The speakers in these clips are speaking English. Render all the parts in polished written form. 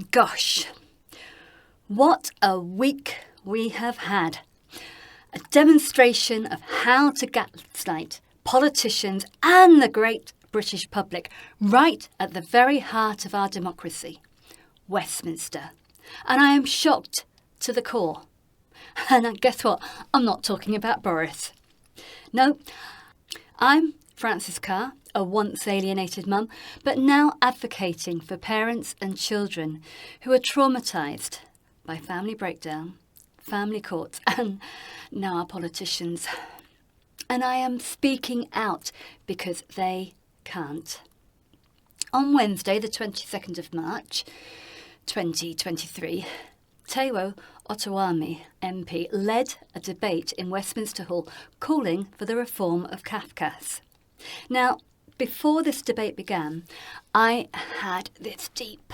Gosh, what a week we have had. A demonstration of how to gaslight politicians and the great British public right at the very heart of our democracy, Westminster. And I am shocked to the core. And guess what? I'm not talking about Boris. No, I'm Frances Carr, a once alienated mum, but now advocating for parents and children who are traumatised by family breakdown, family courts, and now our politicians. And I am speaking out because they can't. On Wednesday, the 22nd of March, 2023, Taiwo Owatemi MP led a debate in Westminster Hall calling for the reform of Cafcass. Now, before this debate began, I had this deep,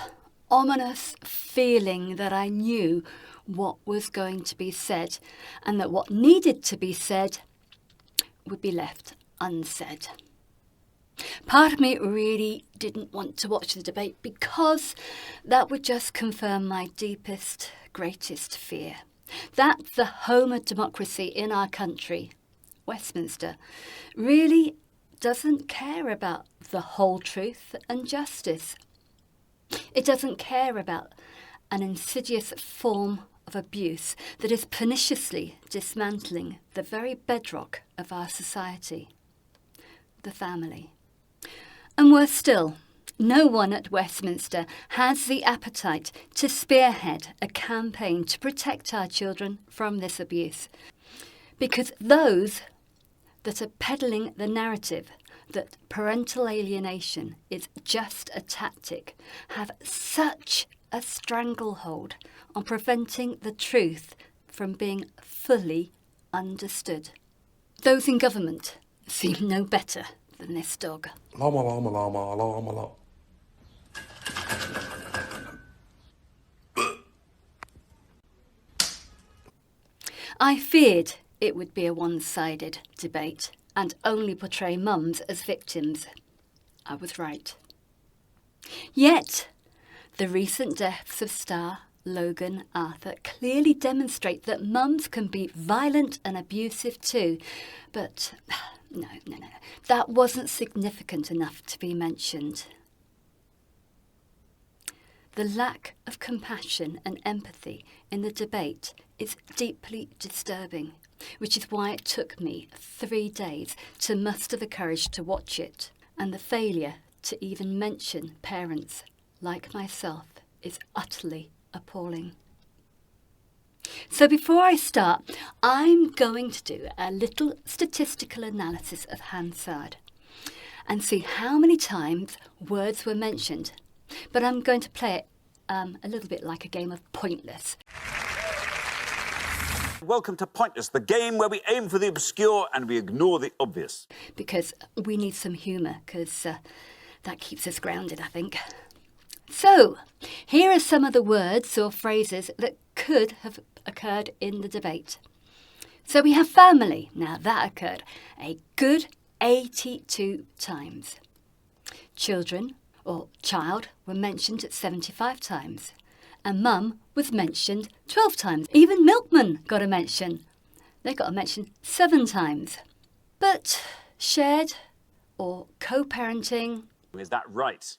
ominous feeling that I knew what was going to be said and that what needed to be said would be left unsaid. Part of me really didn't want to watch the debate because that would just confirm my deepest, greatest fear. That the home of democracy in our country, Westminster, really doesn't care about the whole truth and justice. It doesn't care about an insidious form of abuse that is perniciously dismantling the very bedrock of our society, the family. And worse still, no one at Westminster has the appetite to spearhead a campaign to protect our children from this abuse. Because those that are peddling the narrative that parental alienation is just a tactic have such a stranglehold on preventing the truth from being fully understood. Those in government seem no better than this dog. Llama, llama, llama, llama, llama. I feared it would be a one-sided debate and only portray mums as victims. I was right. Yet, the recent deaths of Star, Logan, Arthur clearly demonstrate that mums can be violent and abusive too. But no. That wasn't significant enough to be mentioned. The lack of compassion and empathy in the debate is deeply disturbing, which is why it took me 3 days to muster the courage to watch it, and the failure to even mention parents like myself is utterly appalling. So before I start, I'm going to do a little statistical analysis of Hansard and see how many times words were mentioned. But I'm going to play it a little bit like a game of Pointless. Welcome to Pointless, the game where we aim for the obscure and we ignore the obvious. Because we need some humour, because that keeps us grounded, I think. So, here are some of the words or phrases that could have occurred in the debate. So we have family. Now that occurred a good 82 times. Children or child were mentioned 75 times. And mum was mentioned 12 times. Even milkman got a mention. They got a mention 7 times. But shared or co-parenting... Is that right?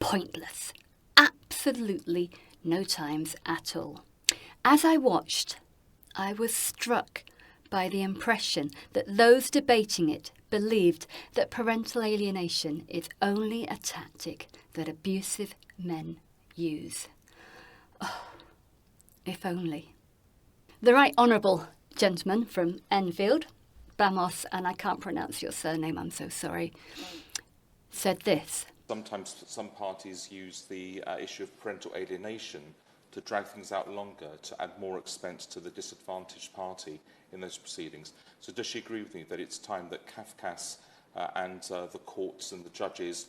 Pointless. Absolutely no times at all. As I watched, I was struck by the impression that those debating it believed that parental alienation is only a tactic that abusive men use. Oh, if only. The Right Honourable gentleman from Enfield, Baroness, and I can't pronounce your surname, I'm so sorry, said this. Sometimes some parties use the issue of parental alienation to drag things out longer, to add more expense to the disadvantaged party in those proceedings. So does she agree with me that it's time that Cafcass and the courts and the judges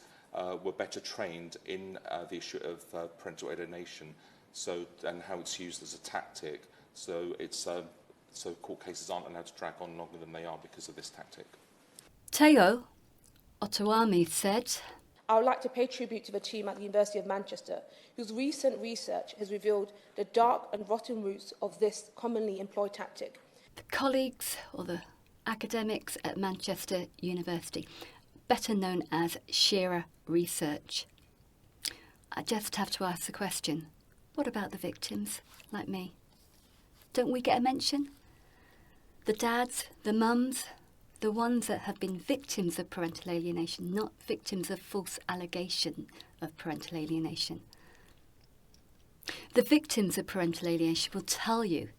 were better trained in the issue of parental alienation, and how it's used as a tactic? So it's So court cases aren't allowed to drag on longer than they are because of this tactic. Taiwo Owatemi said, I would like to pay tribute to the team at the University of Manchester, whose recent research has revealed the dark and rotten roots of this commonly employed tactic. the colleagues or the academics at Manchester University, better known as Shearer Research. I just have to ask the question, what about the victims, like me? Don't we get a mention? The dads, the mums, the ones that have been victims of parental alienation, not victims of false allegation of parental alienation. The victims of parental alienation will tell you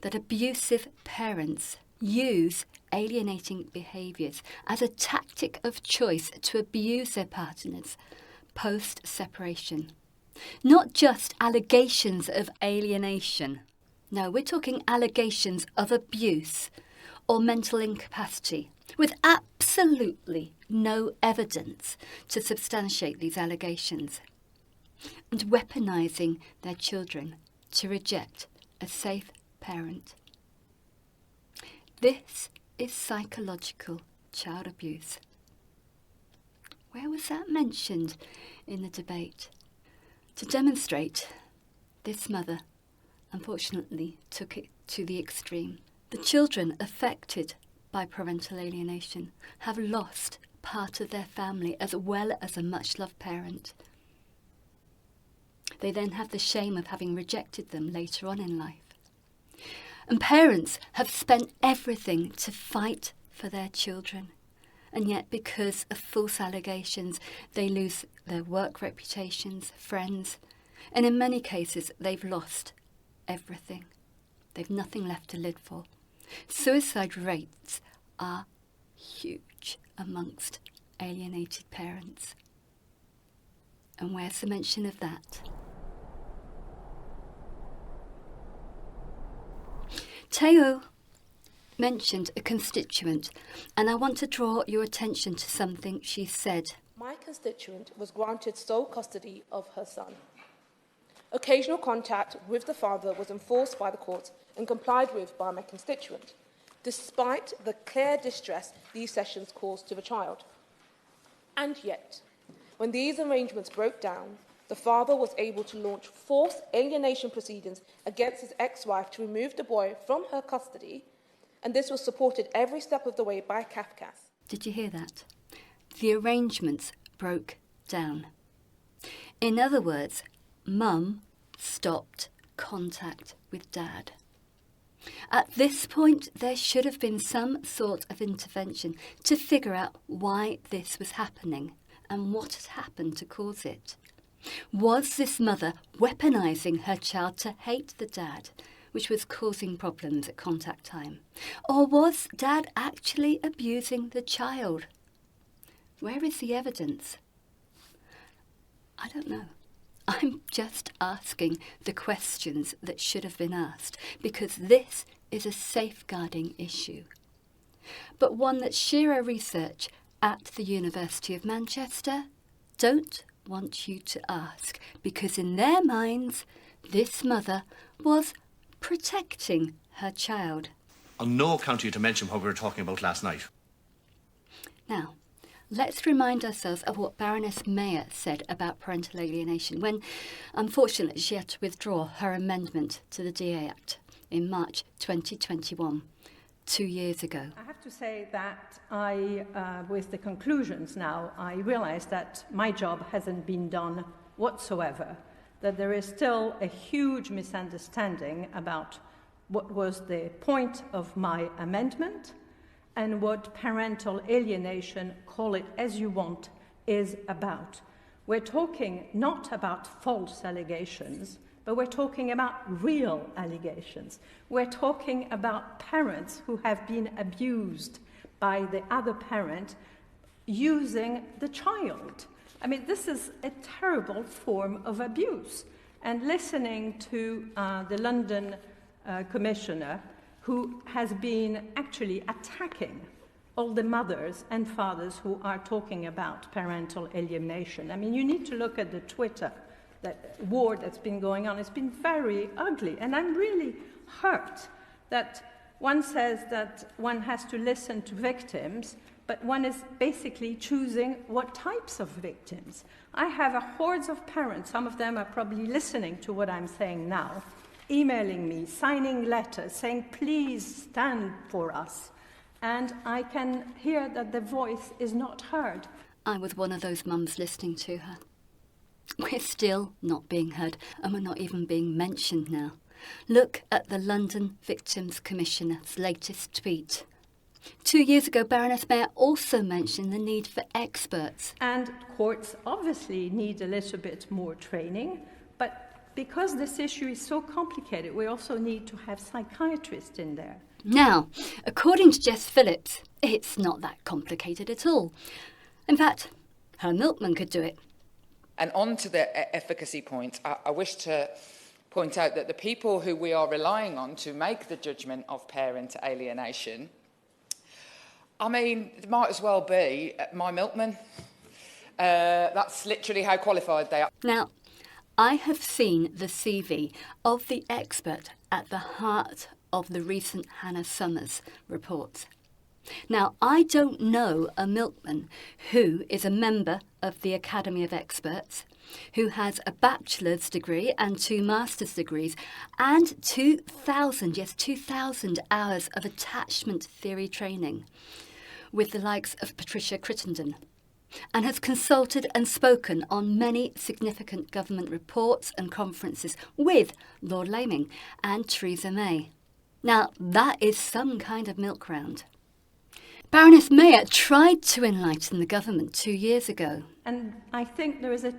that abusive parents use alienating behaviours as a tactic of choice to abuse their partners post-separation. Not just allegations of alienation. No, we're talking allegations of abuse or mental incapacity with absolutely no evidence to substantiate these allegations, and weaponising their children to reject a safe parent. This is psychological child abuse. Where was that mentioned in the debate? To demonstrate, this mother unfortunately took it to the extreme. The children affected by parental alienation have lost part of their family as well as a much-loved parent. They then have the shame of having rejected them later on in life. And parents have spent everything to fight for their children. And yet, because of false allegations, they lose their work reputations, friends, and in many cases, they've lost everything. They've nothing left to live for. Suicide rates are huge amongst alienated parents. And where's the mention of that? Taiwo mentioned a constituent, and I want to draw your attention to something she said. My constituent was granted sole custody of her son. Occasional contact with the father was enforced by the court and complied with by my constituent, despite the clear distress these sessions caused to the child. And yet, when these arrangements broke down, the father was able to launch forced alienation proceedings against his ex-wife to remove the boy from her custody, and this was supported every step of the way by Cafcass. Did you hear that? The arrangements broke down. In other words, Mum stopped contact with Dad. At this point, there should have been some sort of intervention to figure out why this was happening and what had happened to cause it. Was this mother weaponising her child to hate the dad, which was causing problems at contact time? Or was Dad actually abusing the child? Where is the evidence? I don't know. I'm just asking the questions that should have been asked, because this is a safeguarding issue, but one that Shearer Research at the University of Manchester don't want you to ask, because in their minds, this mother was protecting her child. On no account are you to mention what we were talking about last night. Now, let's remind ourselves of what Baroness Meyer said about parental alienation when, unfortunately, she had to withdraw her amendment to the DA Act in March 2021, 2 years ago. I have to say that with the conclusions now, I realise that my job hasn't been done whatsoever, that there is still a huge misunderstanding about what was the point of my amendment and what parental alienation, call it as you want, is about. We're talking not about false allegations, but we're talking about real allegations. We're talking about parents who have been abused by the other parent using the child. I mean, this is a terrible form of abuse. And listening to the London Commissioner, who has been actually attacking all the mothers and fathers who are talking about parental alienation. I mean, you need to look at the Twitter, that war that's been going on. It's been very ugly. And I'm really hurt that One says that one has to listen to victims, but one is basically choosing what types of victims. I have a hordes of parents, some of them are probably listening to what I'm saying now, emailing me, signing letters, saying, please stand for us. And I can hear that the voice is not heard. I was one of those mums listening to her. We're still not being heard, and we're not even being mentioned now. Look at the London Victims Commissioner's latest tweet. 2 years ago, Baroness Meyer also mentioned the need for experts. And courts obviously need a little bit more training, but because this issue is so complicated, we also need to have psychiatrists in there. Now, according to Jess Phillips, it's not that complicated at all. In fact, her milkman could do it. And on to the efficacy point, I wish to point out that the people who we are relying on to make the judgment of parental alienation, I mean, it might as well be my milkman. That's literally how qualified they are. Now, I have seen the CV of the expert at the heart of the recent Hannah Summers report. Now, I don't know a milkman who is a member of the Academy of Experts, who has a bachelor's degree and 2 master's degrees, and 2,000 hours of attachment theory training with the likes of Patricia Crittenden, and has consulted and spoken on many significant government reports and conferences with Lord Laming and Theresa May. Now, that is some kind of milk round. Baroness Meyer tried to enlighten the government 2 years ago. And I think there is a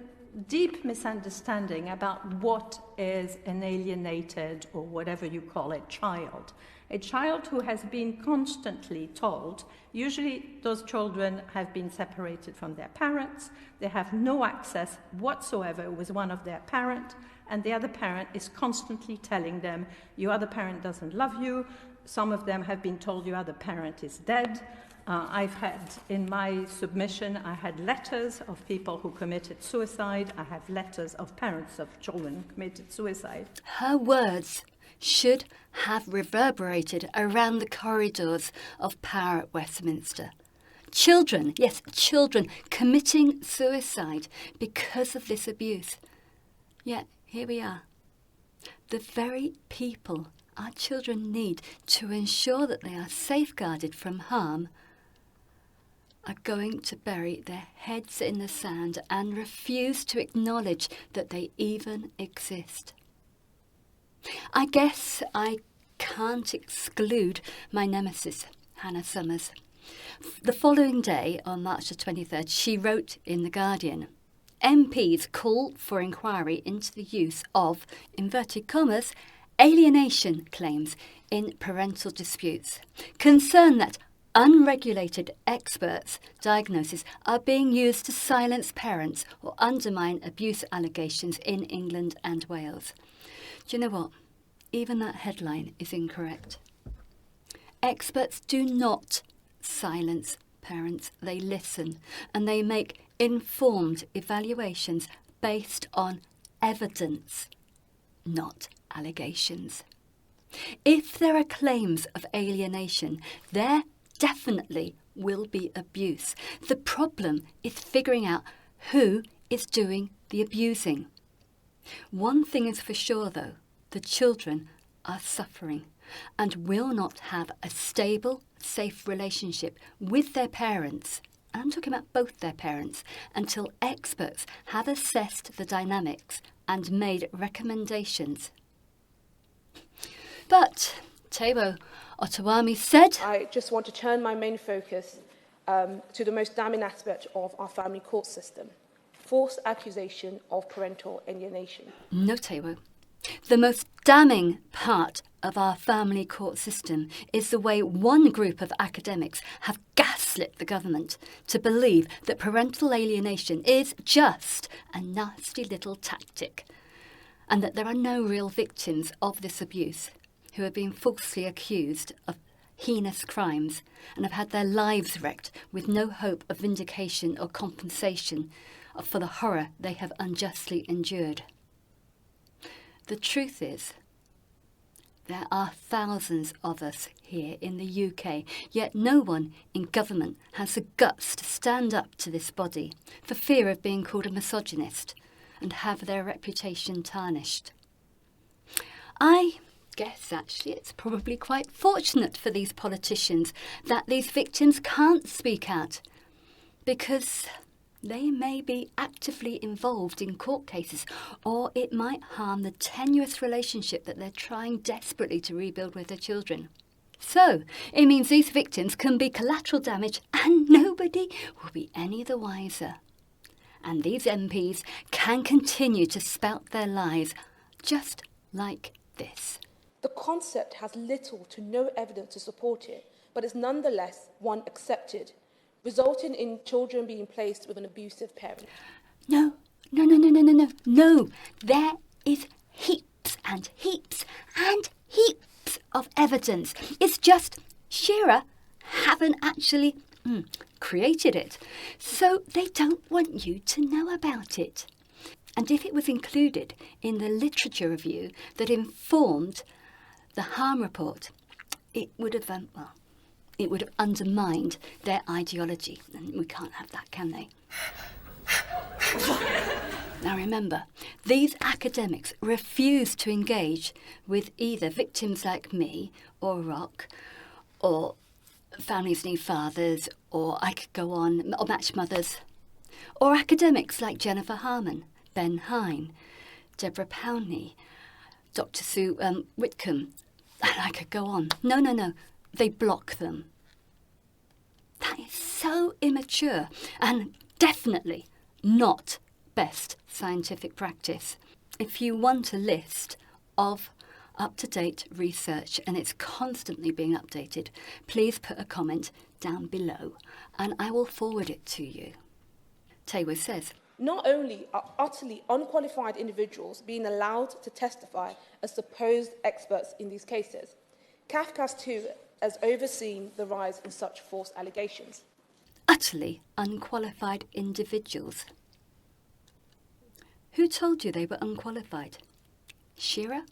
deep misunderstanding about what is an alienated, or whatever you call it, child. A child who has been constantly told, usually those children have been separated from their parents, they have no access whatsoever with one of their parents, and the other parent is constantly telling them, your other parent doesn't love you. Some of them have been told your other parent is dead. I've had, in my submission, I had letters of people who committed suicide. I have letters of parents of children who committed suicide. Her words should have reverberated around the corridors of power at Westminster. Children, yes, children, committing suicide because of this abuse. Yet, here we are. The very people our children need to ensure that they are safeguarded from harm are going to bury their heads in the sand and refuse to acknowledge that they even exist. I guess I can't exclude my nemesis, Hannah Summers. The following day, on March the 23rd, she wrote in The Guardian, MPs call for inquiry into the use of, inverted commas, alienation claims in parental disputes. Concern that unregulated experts' diagnoses are being used to silence parents or undermine abuse allegations in England and Wales. Do you know what? Even that headline is incorrect. Experts do not silence parents. They listen and they make informed evaluations based on evidence, not allegations. If there are claims of alienation, there definitely will be abuse. The problem is figuring out who is doing the abusing. One thing is for sure, though, the children are suffering and will not have a stable, safe relationship with their parents, and I'm talking about both their parents, until experts have assessed the dynamics and made recommendations. But Taiwo Owatemi said, I just want to turn my main focus to the most damning aspect of our family court system, false accusation of parental alienation. No, Taiwo. The most damning part of our family court system is the way one group of academics have gaslit the government to believe that parental alienation is just a nasty little tactic, and that there are no real victims of this abuse who have been falsely accused of heinous crimes and have had their lives wrecked with no hope of vindication or compensation for the horror they have unjustly endured. The truth is, There are thousands of us here in the UK, yet no one in government has the guts to stand up to this body for fear of being called a misogynist and have their reputation tarnished. I guess actually it's probably quite fortunate for these politicians that these victims can't speak out, because they may be actively involved in court cases, or it might harm the tenuous relationship that they're trying desperately to rebuild with their children. So it means these victims can be collateral damage and nobody will be any the wiser. And these MPs can continue to spout their lies just like this. The concept has little to no evidence to support it, but is nonetheless one accepted, resulting in children being placed with an abusive parent. No. There is heaps and heaps and heaps of evidence. It's just Shearer haven't actually created it, so they don't want you to know about it. And if it was included in the literature review that informed the harm report, it would have undermined their ideology, and we can't have that, can they? Now remember, these academics refuse to engage with either victims like me or Rock, or Families Need Fathers, or I could go on, or Match Mothers, or academics like Jennifer Harman, Ben Hine, Deborah Powney, Dr. Sue Whitcomb, and I could go on. No. They block them. That is so immature and definitely not best scientific practice. If you want a list of up-to-date research, and it's constantly being updated, please put a comment down below and I will forward it to you. Taiwo says, Not only are utterly unqualified individuals being allowed to testify as supposed experts in these cases, Cafcass too has overseen the rise in such false allegations. Utterly unqualified individuals. Who told you they were unqualified? Shearer?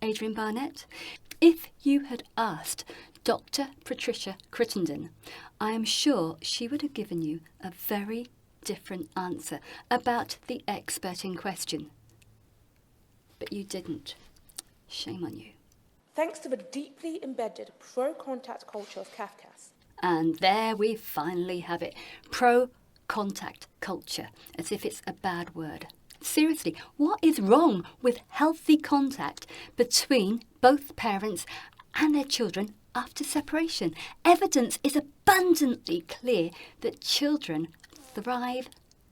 Adrian Barnett? If you had asked Dr. Patricia Crittenden, I am sure she would have given you a very different answer about the expert in question. But you didn't. Shame on you. Thanks to the deeply embedded pro-contact culture of Cafcass. And there we finally have it. Pro-contact culture, as if it's a bad word. Seriously, what is wrong with healthy contact between both parents and their children after separation? Evidence is abundantly clear that children thrive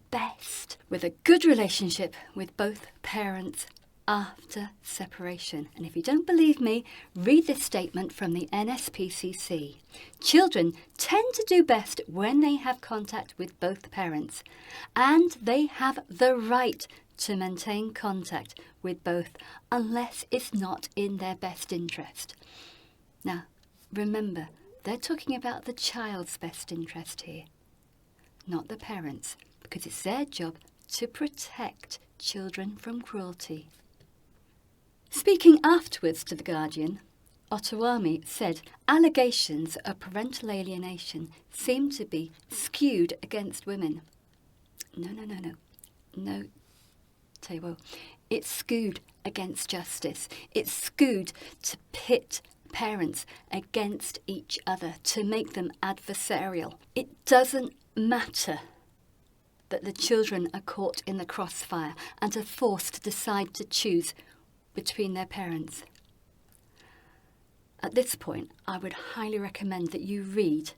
best with a good relationship with both parents after separation. And if you don't believe me, read this statement from the NSPCC. Children tend to do best when they have contact with both parents, and they have the right to maintain contact with both unless it's not in their best interest. Now, remember, they're talking about the child's best interest here, not the parents, because it's their job to protect children from cruelty. Speaking afterwards to The Guardian, Owatemi said allegations of parental alienation seem to be skewed against women. No, Taiwo. It's skewed against justice. It's skewed to pit parents against each other, to make them adversarial. It doesn't matter that the children are caught in the crossfire and are forced to decide to choose between their parents. At this point, I would highly recommend that you read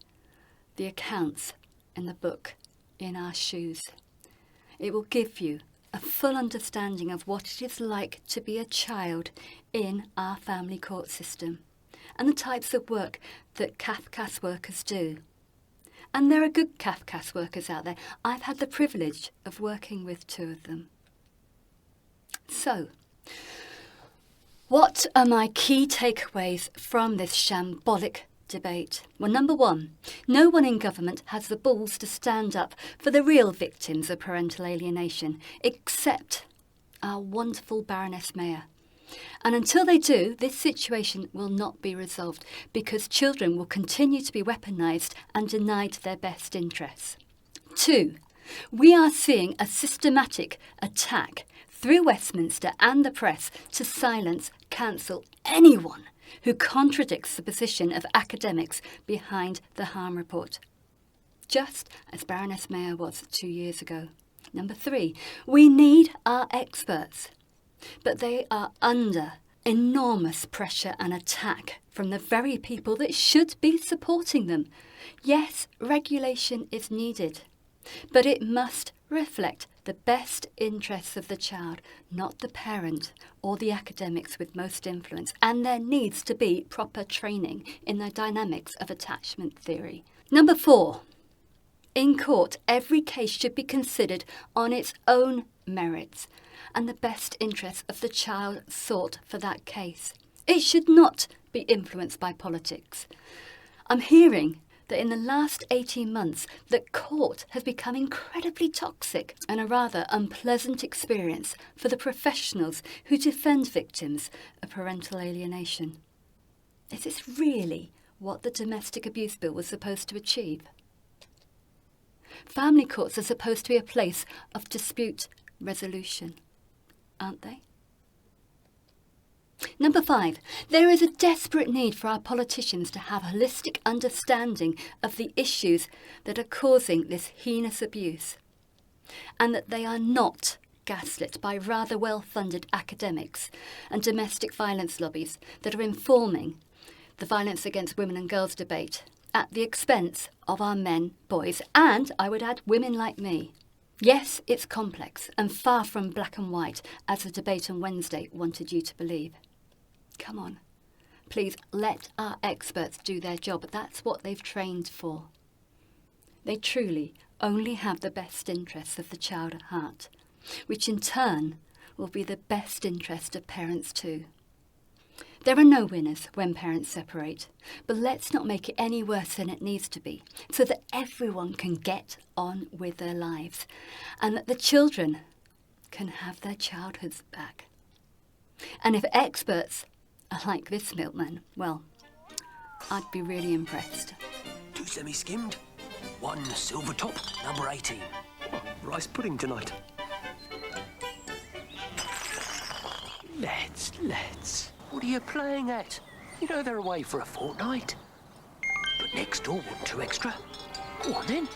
the accounts in the book In Our Shoes. It will give you a full understanding of what it is like to be a child in our family court system and the types of work that Cafcass workers do. And there are good Cafcass workers out there. I've had the privilege of working with 2 of them. So, what are my key takeaways from this shambolic debate? Well, number 1, no one in government has the balls to stand up for the real victims of parental alienation, except our wonderful Baroness Meyer. And until they do, this situation will not be resolved because children will continue to be weaponised and denied their best interests. 2. We are seeing a systematic attack through Westminster and the press to silence, cancel anyone who contradicts the position of academics behind the harm report, just as Baroness Meyer was 2 years ago. Number 3, we need our experts, but they are under enormous pressure and attack from the very people that should be supporting them. Yes, regulation is needed, but it must reflect the best interests of the child, not the parent or the academics with most influence, and there needs to be proper training in the dynamics of attachment theory. Number 4, in court, every case should be considered on its own merits and the best interests of the child sought for that case. It should not be influenced by politics. I'm hearing that in the last 18 months, the court has become incredibly toxic and a rather unpleasant experience for the professionals who defend victims of parental alienation. Is this really what the Domestic Abuse Bill was supposed to achieve? Family courts are supposed to be a place of dispute resolution, aren't they? Number 5, there is a desperate need for our politicians to have a holistic understanding of the issues that are causing this heinous abuse, and that they are not gaslit by rather well-funded academics and domestic violence lobbies that are informing the violence against women and girls debate at the expense of our men, boys, and, I would add, women like me. Yes, it's complex and far from black and white, as the debate on Wednesday wanted you to believe. Come on, please let our experts do their job. That's what they've trained for. They truly only have the best interests of the child at heart, which in turn will be the best interest of parents too. There are no winners when parents separate, but let's not make it any worse than it needs to be, so that everyone can get on with their lives and that the children can have their childhoods back. And if experts are like this milkman, well, I'd be really impressed. 2 semi-skimmed, 1 silver top, number 18. Oh, rice pudding tonight. Let's. What are you playing at? You know they're away for a fortnight. But next door want 2 extra. Go on then.